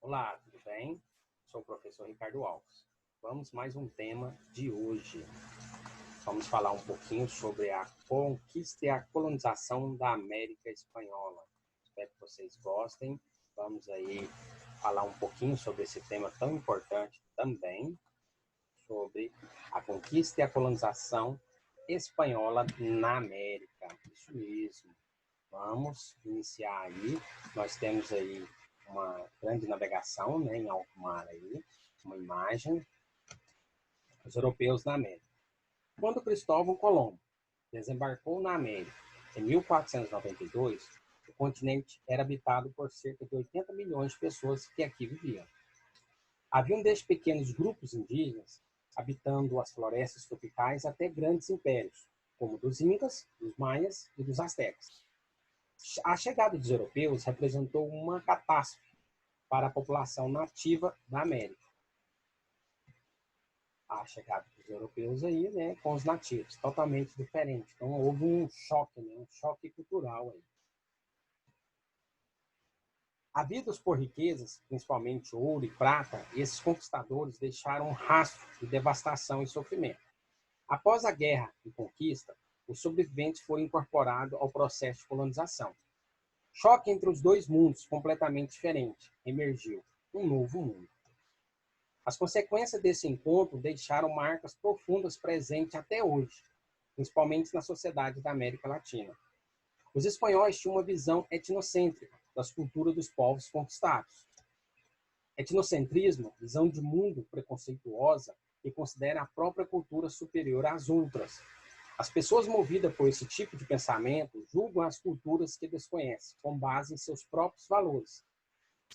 Olá, tudo bem? Sou o professor Ricardo Alves. Vamos mais um tema de hoje. Vamos falar um pouquinho sobre a conquista e a colonização da América Espanhola. Espero que vocês gostem. Vamos aí falar um pouquinho sobre esse tema tão importante também, sobre a conquista e a colonização espanhola na América. Isso mesmo. Vamos iniciar aí. Nós temos aí uma grande navegação, né, em alto mar aí, uma imagem dos europeus na América. Quando Cristóvão Colombo desembarcou na América em 1492, o continente era habitado por cerca de 80 milhões de pessoas que aqui viviam. Haviam desde pequenos grupos indígenas habitando as florestas tropicais até grandes impérios, como dos Incas, dos Maias e dos Astecas. A chegada dos europeus representou uma catástrofe para a população nativa da América. A chegada dos europeus aí, né, com os nativos, totalmente diferente. Então houve um choque, né, um choque cultural aí. Havidos por riquezas, principalmente ouro e prata, esses conquistadores deixaram um rastro de devastação e sofrimento. Após a guerra e conquista, os sobreviventes foram incorporados ao processo de colonização. Choque entre os dois mundos, completamente diferente, emergiu um novo mundo. As consequências desse encontro deixaram marcas profundas presentes até hoje, principalmente na sociedade da América Latina. Os espanhóis tinham uma visão etnocêntrica das culturas dos povos conquistados. Etnocentrismo, visão de mundo preconceituosa que considera a própria cultura superior às outras. As pessoas movidas por esse tipo de pensamento julgam as culturas que desconhecem, com base em seus próprios valores,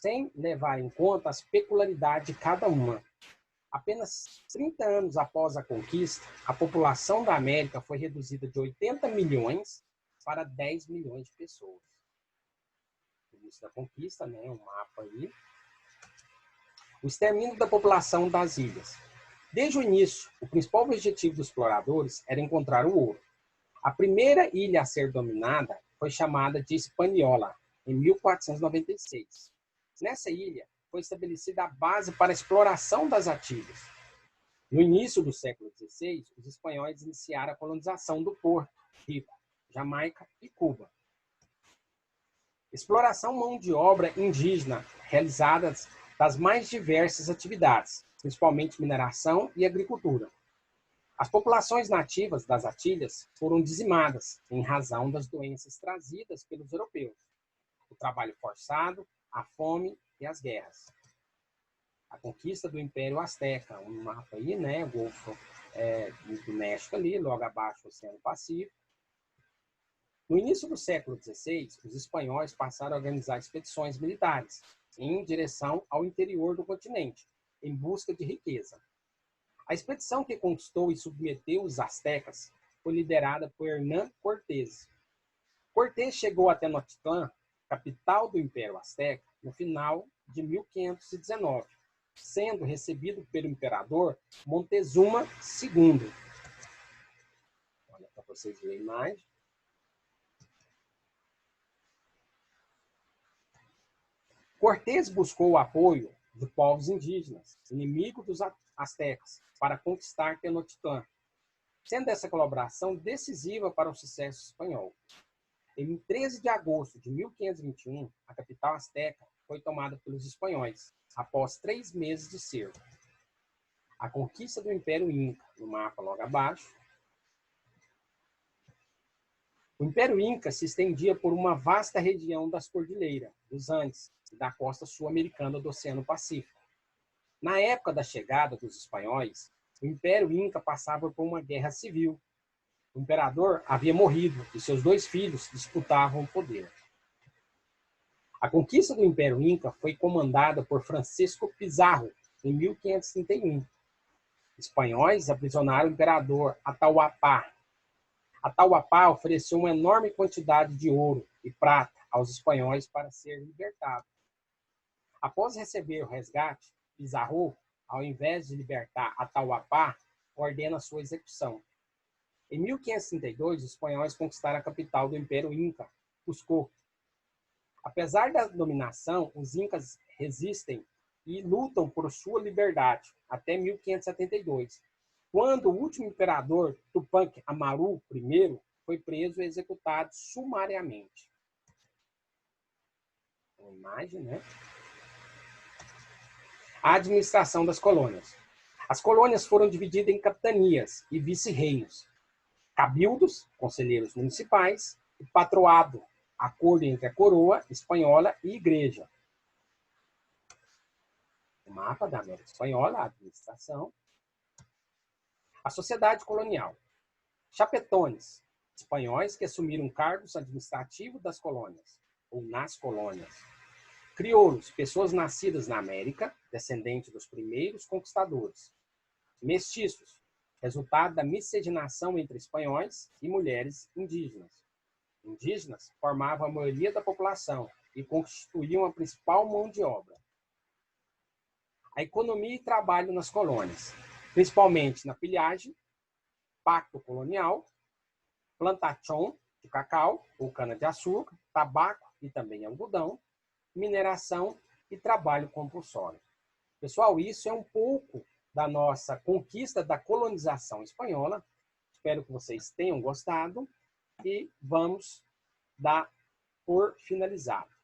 sem levar em conta as peculiaridades de cada uma. Apenas 30 anos após a conquista, a população da América foi reduzida de 80 milhões para 10 milhões de pessoas. O início da conquista, né, um mapa aí. O extermínio da população das ilhas. Desde o início, o principal objetivo dos exploradores era encontrar o ouro. A primeira ilha a ser dominada foi chamada de Hispaniola, em 1496. Nessa ilha, foi estabelecida a base para a exploração das Antilhas. No início do século XVI, os espanhóis iniciaram a colonização do Porto Rico, Jamaica e Cuba. Exploração mão de obra indígena, realizadas das mais diversas atividades, principalmente mineração e agricultura. As populações nativas das Antilhas foram dizimadas em razão das doenças trazidas pelos europeus, o trabalho forçado, a fome e as guerras. A conquista do Império Azteca, um mapa aí, né, o Golfo do México ali, logo abaixo do Oceano Pacífico. No início do século XVI, os espanhóis passaram a organizar expedições militares em direção ao interior do continente, em busca de riqueza. A expedição que conquistou e submeteu os astecas foi liderada por Hernán Cortés. Cortés chegou até Tenochtitlán, capital do Império Azteca, no final de 1519, sendo recebido pelo imperador Montezuma II. Olha para vocês verem a imagem. Cortés buscou o apoio de povos indígenas, inimigos dos astecas, para conquistar Tenochtitlán, sendo essa colaboração decisiva para o sucesso espanhol. Em 13 de agosto de 1521, a capital asteca foi tomada pelos espanhóis, após 3 meses de cerco. A conquista do Império Inca, no mapa logo abaixo. O Império Inca se estendia por uma vasta região das cordilheiras, dos Andes, e da costa sul-americana do Oceano Pacífico. Na época da chegada dos espanhóis, o Império Inca passava por uma guerra civil. O imperador havia morrido e seus 2 filhos disputavam o poder. A conquista do Império Inca foi comandada por Francisco Pizarro, em 1531. Espanhóis aprisionaram o imperador Atahualpa. Atahualpa ofereceu uma enorme quantidade de ouro e prata aos espanhóis para ser libertado. Após receber o resgate, Pizarro, ao invés de libertar Atahualpa, ordena sua execução. Em 1532, os espanhóis conquistaram a capital do Império Inca, Cusco. Apesar da dominação, os incas resistem e lutam por sua liberdade até 1572, quando o último imperador, Tupã Amaru I, foi preso e executado sumariamente. Uma imagem, né? A administração das colônias. As colônias foram divididas em capitanias e vice-reinos, cabildos, conselheiros municipais, e patroado, acordo entre a coroa espanhola e igreja. O mapa da América Espanhola, a administração. A sociedade colonial. Chapetones, espanhóis que assumiram cargos administrativos das colônias, ou nas colônias. Crioulos, pessoas nascidas na América, descendentes dos primeiros conquistadores. Mestiços, resultado da miscigenação entre espanhóis e mulheres indígenas. Indígenas formavam a maioria da população e constituíam a principal mão de obra. A economia e trabalho nas colônias, principalmente na pilhagem, pacto colonial, plantação de cacau ou cana-de-açúcar, tabaco e também algodão, mineração e trabalho compulsório. Pessoal, isso é um pouco da nossa conquista da colonização espanhola. Espero que vocês tenham gostado e vamos dar por finalizado.